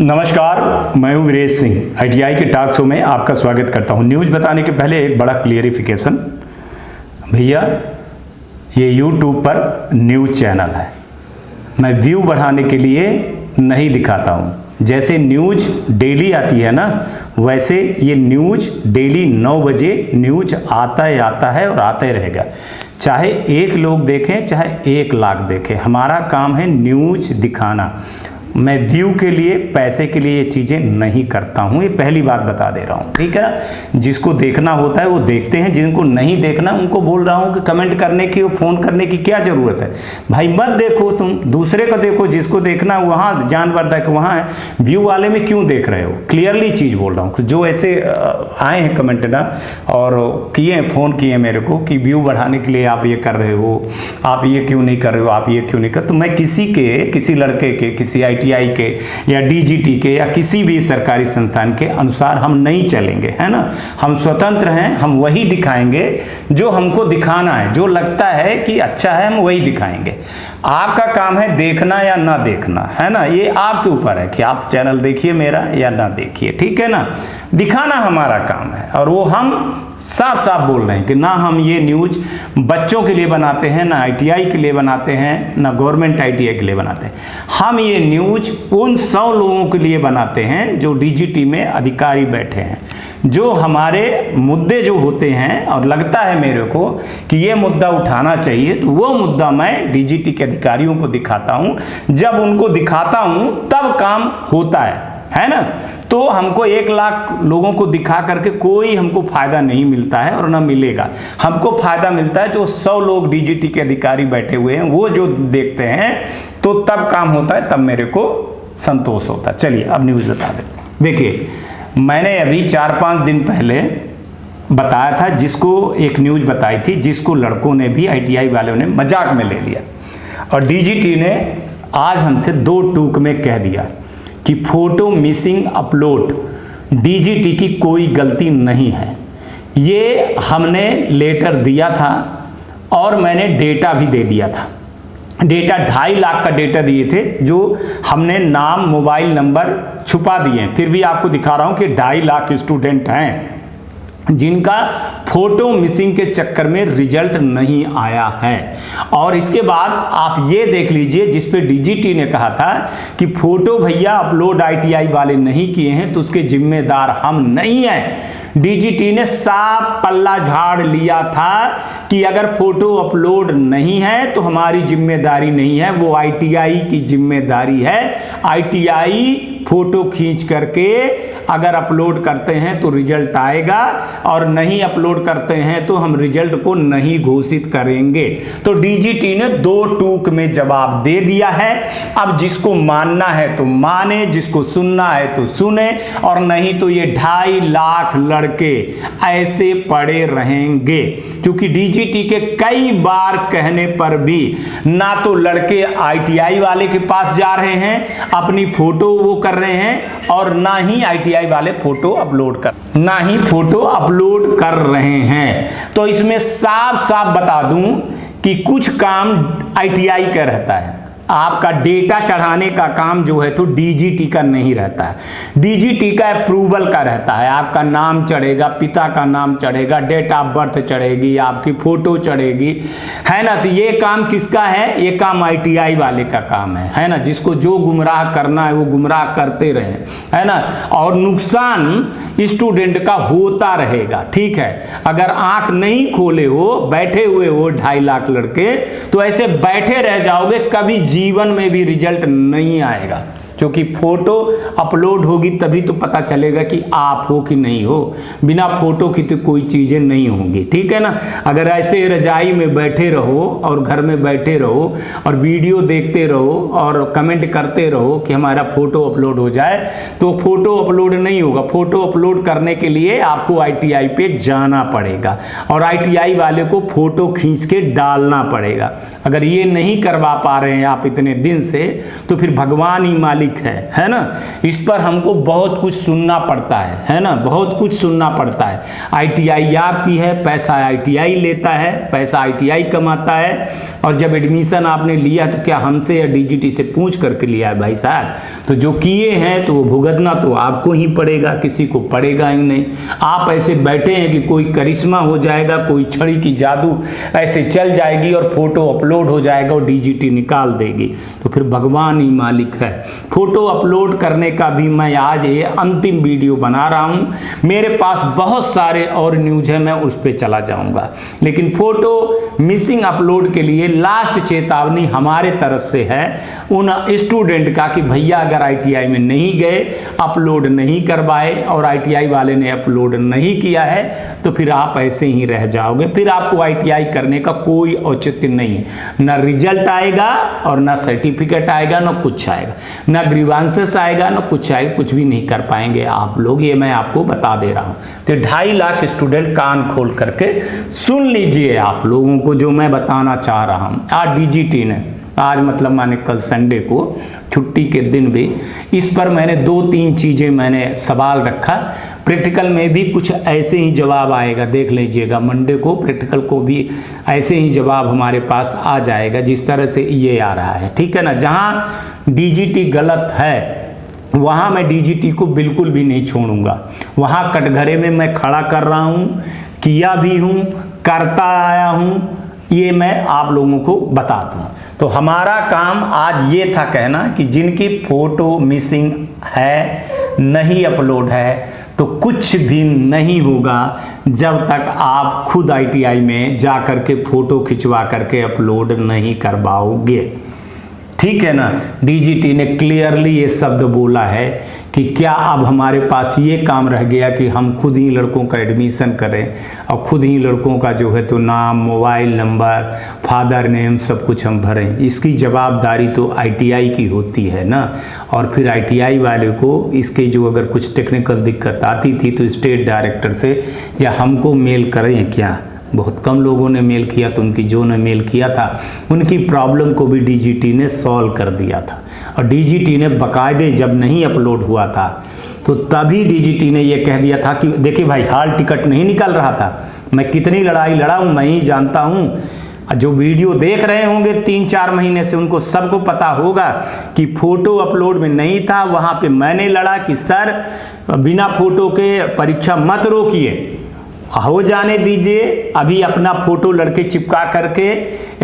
नमस्कार, मैं हूं वीरेश सिंह। आईटीआई के टॉक शो में आपका स्वागत करता हूं। न्यूज़ बताने के पहले एक बड़ा क्लियरिफिकेशन। भैया, ये यूट्यूब पर न्यूज़ चैनल है, मैं व्यू बढ़ाने के लिए नहीं दिखाता हूं। जैसे न्यूज़ डेली आती है ना, वैसे ये न्यूज़ डेली 9 बजे न्यूज़ आता है और आता ही रहेगा। चाहे 1 लोग देखें, चाहे 1 लाख देखें, हमारा काम है न्यूज़ दिखाना। मैं व्यू के लिए, पैसे के लिए ये चीज़ें नहीं करता हूँ। ये पहली बात बता दे रहा हूँ, ठीक है ना। जिसको देखना होता है वो देखते हैं, जिनको नहीं देखना उनको बोल रहा हूँ कि कमेंट करने की और फ़ोन करने की क्या ज़रूरत है। भाई मत देखो, तुम दूसरे को देखो, जिसको देखना वहाँ जानवरदायक वहाँ है, व्यू वाले में क्यों देख रहे हो। क्लियरली चीज़ बोल रहा हूँ। जो ऐसे आए हैं कमेंट ना और किए हैं, फ़ोन किए मेरे को कि व्यू बढ़ाने के लिए आप ये कर रहे हो, आप ये क्यों नहीं कर रहे हो, आप ये क्यों नहीं कर। तो मैं किसी लड़के के, किसी आईटीआई के या डीजीटी के या किसी भी सरकारी संस्थान के अनुसार हम नहीं चलेंगे, है ना। हम स्वतंत्र हैं, हम वही दिखाएंगे जो हमको दिखाना है, जो लगता है कि अच्छा है हम वही दिखाएंगे। आपका काम है देखना या ना देखना, है ना। ये आपके ऊपर है कि आप चैनल देखिए मेरा या ना देखिए, ठीक है ना। दिखाना हमारा काम है और वो हम साफ साफ बोल रहे हैं कि ना हम ये न्यूज़ बच्चों के लिए बनाते हैं, ना आईटीआई के लिए बनाते हैं, ना गवर्नमेंट आईटीआई के लिए बनाते हैं। हम ये न्यूज़ उन 100 लोगों के लिए बनाते हैं जो डीजीटी में अधिकारी बैठे हैं, जो हमारे मुद्दे जो होते हैं और लगता है मेरे को कि ये मुद्दा उठाना चाहिए, तो वो मुद्दा मैं डीजीटी के अधिकारियों को दिखाता हूँ। जब उनको दिखाता हूँ तब काम होता है ना। तो हमको 1 लाख लोगों को दिखा करके कोई हमको फायदा नहीं मिलता है और ना मिलेगा। हमको फायदा मिलता है जो 100 लोग डीजीटी के अधिकारी बैठे हुए हैं, वो जो देखते हैं, तो तब काम होता है, तब मेरे को संतोष होता है। चलिए अब न्यूज़ बता दें। देखिए, मैंने अभी 4-5 दिन पहले बताया था, जिसको एक न्यूज़ बताई थी, जिसको लड़कों ने भी, आईटीआई वालों ने मजाक में ले लिया और डीजीटी ने आज हमसे 2 टूक में कह दिया कि फोटो मिसिंग अपलोड डीजीटी की कोई गलती नहीं है। ये हमने लेटर दिया था और मैंने डेटा भी दे दिया था। डेटा 2.5 लाख का डेटा दिए थे, जो हमने नाम, मोबाइल नंबर छुपा दिए। फिर भी आपको दिखा रहा हूं कि 2.5 लाख स्टूडेंट हैं जिनका फोटो मिसिंग के चक्कर में रिजल्ट नहीं आया है। और इसके बाद आप ये देख लीजिए, जिस पे डीजीटी ने कहा था कि फोटो भैया अपलोड आईटीआई वाले नहीं किए हैं तो उसके जिम्मेदार हम नहीं हैं। डीजीटी ने साफ पल्ला झाड़ लिया था कि अगर फोटो अपलोड नहीं है तो हमारी जिम्मेदारी नहीं है, वो आईटीआई की जिम्मेदारी है। आईटीआई फोटो खींच करके अगर अपलोड करते हैं तो रिजल्ट आएगा और नहीं अपलोड करते हैं तो हम रिजल्ट को नहीं घोषित करेंगे। तो डीजीटी ने 2 टूक में जवाब दे दिया है। अब जिसको मानना है तो माने, जिसको सुनना है तो सुने, और नहीं तो ये 2.5 लाख लड़के ऐसे पड़े रहेंगे। क्योंकि डीजीटी के कई बार कहने पर भी ना तो लड़के आईटीआई वाले के पास जा रहे हैं, अपनी फोटो वो कर रहे हैं, और ना ही आईटीआई वाले फोटो अपलोड कर रहे हैं। तो इसमें साफ साफ बता दूं कि कुछ काम आईटीआई का रहता है, आपका डेटा चढ़ाने का काम जो है तो डीजीटी का नहीं रहता है। डीजीटी का अप्रूवल का रहता है। आपका नाम चढ़ेगा, पिता का नाम चढ़ेगा, डेट ऑफ बर्थ चढ़ेगी, आपकी फोटो चढ़ेगी, है ना। तो ये काम किसका है? ये काम आईटीआई वाले का काम है ना। जिसको जो गुमराह करना है वो गुमराह करते रहे, है ना। और नुकसान स्टूडेंट का होता रहेगा, ठीक है। अगर आंख नहीं खोले हो, बैठे हुए हो 2.5 लाख लड़के, तो ऐसे बैठे रह जाओगे, कभी जीवन में भी रिजल्ट नहीं आएगा। क्योंकि फोटो अपलोड होगी तभी तो पता चलेगा कि आप हो कि नहीं हो। बिना फोटो की तो कोई चीज़ें नहीं होंगी, ठीक है ना। अगर ऐसे रजाई में बैठे रहो और घर में बैठे रहो और वीडियो देखते रहो और कमेंट करते रहो कि हमारा फोटो अपलोड हो जाए, तो फोटो अपलोड नहीं होगा। फोटो अपलोड करने के लिए आपको आईटीआई पे जाना पड़ेगा और आईटीआई वाले को फोटो खींच के डालना पड़ेगा। अगर ये नहीं करवा पा रहे हैं आप इतने दिन से, तो फिर भगवान ही मालिक मालिक है ना। इस पर हमको बहुत कुछ सुनना पड़ता है ना, बहुत कुछ सुनना पड़ता है। ITI आपकी है, पैसा ITI लेता है, पैसा ITI कमाता है। और जब एडमिशन आपने लिया तो क्या हमसे या DGT से पूछ करके लिया है भाई साहब? तो जो किए हैं तो वो भुगतना तो आपको ही पड़ेगा, किसी को पड़ेगा ही नहीं। आप ऐसे बैठे हैं कि कोई करिश्मा हो जाएगा, कोई छड़ी की जादू ऐसे चल जाएगी और फोटो अपलोड हो जाएगा और DGT निकाल देगी, तो फिर भगवान ही मालिक है। फोटो अपलोड करने का भी मैं आज ये अंतिम वीडियो बना रहा हूँ। मेरे पास बहुत सारे और न्यूज है, मैं उस पर चला जाऊँगा, लेकिन फोटो मिसिंग अपलोड के लिए लास्ट चेतावनी हमारे तरफ से है उन स्टूडेंट का कि भैया अगर ITI में नहीं गए, अपलोड नहीं करवाए और ITI वाले ने अपलोड नहीं किया है तो फिर आप ऐसे ही रह जाओगे। फिर आपको ITI करने का कोई औचित्य नहीं है, ना रिजल्ट आएगा और ना सर्टिफिकेट आएगा, ना कुछ आएगा, ना ग्रीवांसेस आएगा, ना कुछ आएगा, कुछ भी नहीं कर पाएंगे आप लोग, ये मैं आपको बता दे रहा हूँ। तो 2.5 लाख स्टूडेंट कान खोल करके सुन लीजिए आप लोगों को जो मैं बताना चाह रहा हूँ। आज DGT ने, आज मतलब माने कल संडे को छुट्टी के दिन भी इस पर मैंने 2-3 चीज़ें मैंने सवाल रखा। प्रैक्टिकल में भी कुछ ऐसे ही जवाब आएगा, देख लीजिएगा। मंडे को प्रैक्टिकल को भी ऐसे ही जवाब हमारे पास आ जाएगा जिस तरह से ये आ रहा है, ठीक है ना। जहाँ DGT गलत है वहाँ मैं DGT को बिल्कुल भी नहीं छोड़ूंगा। वहाँ कटघरे में मैं खड़ा कर रहा हूँ, किया भी हूँ, करता आया हूँ, ये मैं आप लोगों को बता दूँ। तो हमारा काम आज ये था कहना कि जिनकी फ़ोटो मिसिंग है, नहीं अपलोड है, तो कुछ भी नहीं होगा जब तक आप खुद ITI में जा कर के फ़ोटो खिंचवा करके अपलोड नहीं करवाओगे, ठीक है ना। DGT ने क्लियरली ये शब्द बोला है कि क्या अब हमारे पास ये काम रह गया कि हम खुद ही लड़कों का एडमिशन करें और खुद ही लड़कों का जो है तो नाम, मोबाइल नंबर, फादर नेम सब कुछ हम भरें? इसकी जवाबदारी तो ITI की होती है ना। और फिर ITI वाले को इसके जो अगर कुछ टेक्निकल दिक्कत आती थी तो स्टेट डायरेक्टर से या हमको मेल करें क्या? बहुत कम लोगों ने मेल किया, तो उनकी जो ने मेल किया था उनकी प्रॉब्लम को भी DGT ने सॉल्व कर दिया था। और DGT ने बाकायदे जब नहीं अपलोड हुआ था तो तभी DGT ने ये कह दिया था कि देखिए भाई, हाल टिकट नहीं निकल रहा था, मैं कितनी लड़ाई लड़ा हूँ मैं ही जानता हूँ। जो वीडियो देख रहे होंगे 3-4 महीने से उनको सबको पता होगा कि फ़ोटो अपलोड में नहीं था। वहाँ पे मैंने लड़ा कि सर बिना फ़ोटो के परीक्षा मत रोकिए, हो जाने दीजिए, अभी अपना फ़ोटो लड़के चिपका करके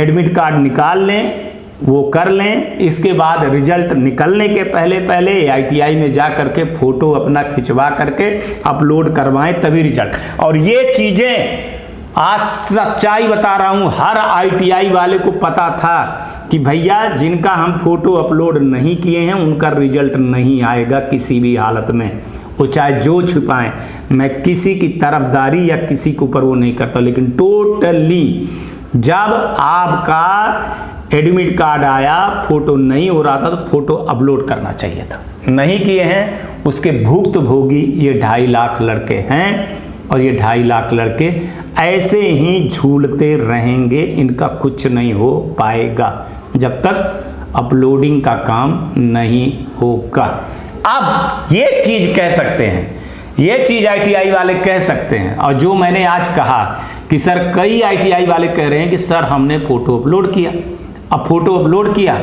एडमिट कार्ड निकाल लें, वो कर लें। इसके बाद रिजल्ट निकलने के पहले पहले ITI में जा करके फ़ोटो अपना खिंचवा करके अपलोड करवाएं, तभी रिजल्ट। और ये चीज़ें आज सच्चाई बता रहा हूँ, हर ITI वाले को पता था कि भैया जिनका हम फ़ोटो अपलोड नहीं किए हैं उनका रिजल्ट नहीं आएगा किसी भी हालत में, वो चाहे जो छुपाएं। मैं किसी की तरफदारी या किसी के ऊपर वो नहीं करता, लेकिन टोटली जब आपका एडमिट कार्ड आया फ़ोटो नहीं हो रहा था तो फ़ोटो अपलोड करना चाहिए था, नहीं किए हैं। उसके भुक्तभोगी ये 2.5 लाख लड़के हैं और ये 2.5 लाख लड़के ऐसे ही झूलते रहेंगे, इनका कुछ नहीं हो पाएगा जब तक अपलोडिंग का काम नहीं होगा। अब ये चीज़ कह सकते हैं, ये चीज़ ITI वाले कह सकते हैं। और जो मैंने आज कहा कि सर कई ITI वाले कह रहे हैं कि सर हमने फ़ोटो अपलोड किया, अब फ़ोटो अपलोड किया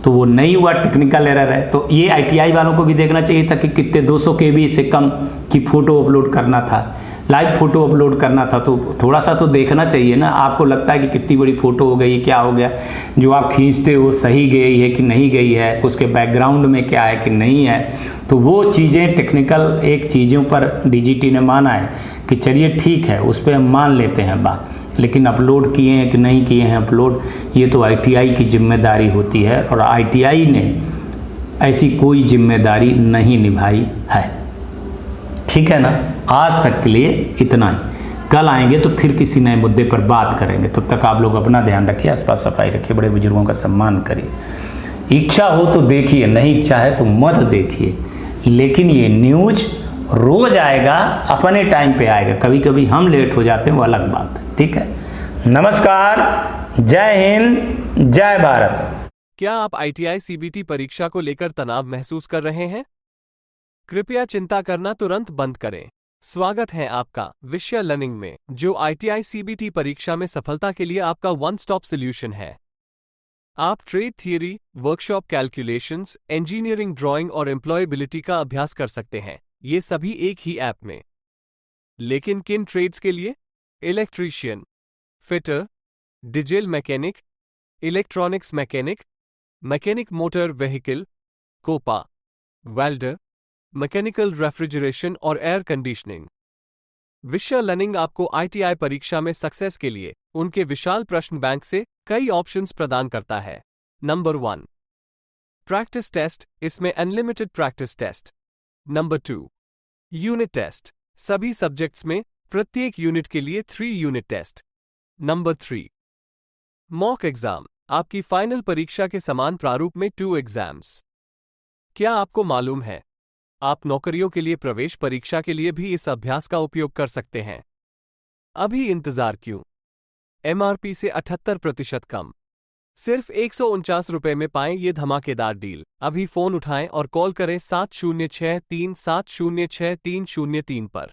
तो वो नहीं हुआ, टेक्निकल एरर है। तो ये ITI वालों को भी देखना चाहिए था कि कितने 200 KB से कम की फ़ोटो अपलोड करना था, लाइव फ़ोटो अपलोड करना था, तो थोड़ा सा तो देखना चाहिए ना। आपको लगता है कि कितनी बड़ी फ़ोटो हो गई, क्या हो गया, जो आप खींचते हो सही गई है कि नहीं गई है, उसके बैकग्राउंड में क्या है कि नहीं है, तो वो चीज़ें टेक्निकल एक चीज़ों पर DGT ने माना है कि चलिए ठीक है, उस पर हम मान लेते हैं बात। लेकिन अपलोड किए हैं कि नहीं किए हैं अपलोड, ये तो ITI की जिम्मेदारी होती है और ITI ने ऐसी कोई जिम्मेदारी नहीं निभाई है, ठीक है ना। आज तक के लिए इतना ही, कल आएंगे तो फिर किसी नए मुद्दे पर बात करेंगे। तब तक आप लोग अपना ध्यान रखिए, आसपास सफाई रखिए, बड़े बुजुर्गों का सम्मान करिए। इच्छा हो तो देखिए, नहीं इच्छा है तो मत देखिए। लेकिन ये न्यूज रोज आएगा, अपने टाइम पे आएगा, कभी कभी हम लेट हो जाते हैं, वो अलग बात है, ठीक है। नमस्कार, जय हिंद, जय भारत। क्या आप ITI CBT परीक्षा को लेकर तनाव महसूस कर रहे हैं? कृपया चिंता करना तुरंत बंद करें। स्वागत है आपका विषय लर्निंग में, जो ITI CBT परीक्षा में सफलता के लिए आपका वन स्टॉप सॉल्यूशन है। आप trade theory, workshop calculations, engineering drawing और एम्प्लॉयबिलिटी का अभ्यास कर सकते हैं, ये सभी एक ही ऐप में। लेकिन किन ट्रेड्स के लिए? Electrician, fitter, diesel mechanic, electronics mechanic, mechanic motor vehicle, COPA, welder, mechanical refrigeration और एयर कंडीशनिंग। विषय लर्निंग आपको ITI परीक्षा में सक्सेस के लिए उनके विशाल प्रश्न बैंक से कई ऑप्शंस प्रदान करता है। नंबर 1, प्रैक्टिस टेस्ट, इसमें unlimited practice test. Number 2, unit test, सभी सब्जेक्ट्स में प्रत्येक यूनिट के लिए 3 unit test. Number 3, mock exam, आपकी फाइनल परीक्षा के समान प्रारूप में 2 एग्जाम्स। क्या आपको मालूम है, आप नौकरियों के लिए प्रवेश परीक्षा के लिए भी इस अभ्यास का उपयोग कर सकते हैं। अभी इंतजार क्यों? MRP से 78% कम, सिर्फ 149 रुपए में पाएं ये धमाकेदार डील। अभी फोन उठाएं और कॉल करें 7063706303 पर।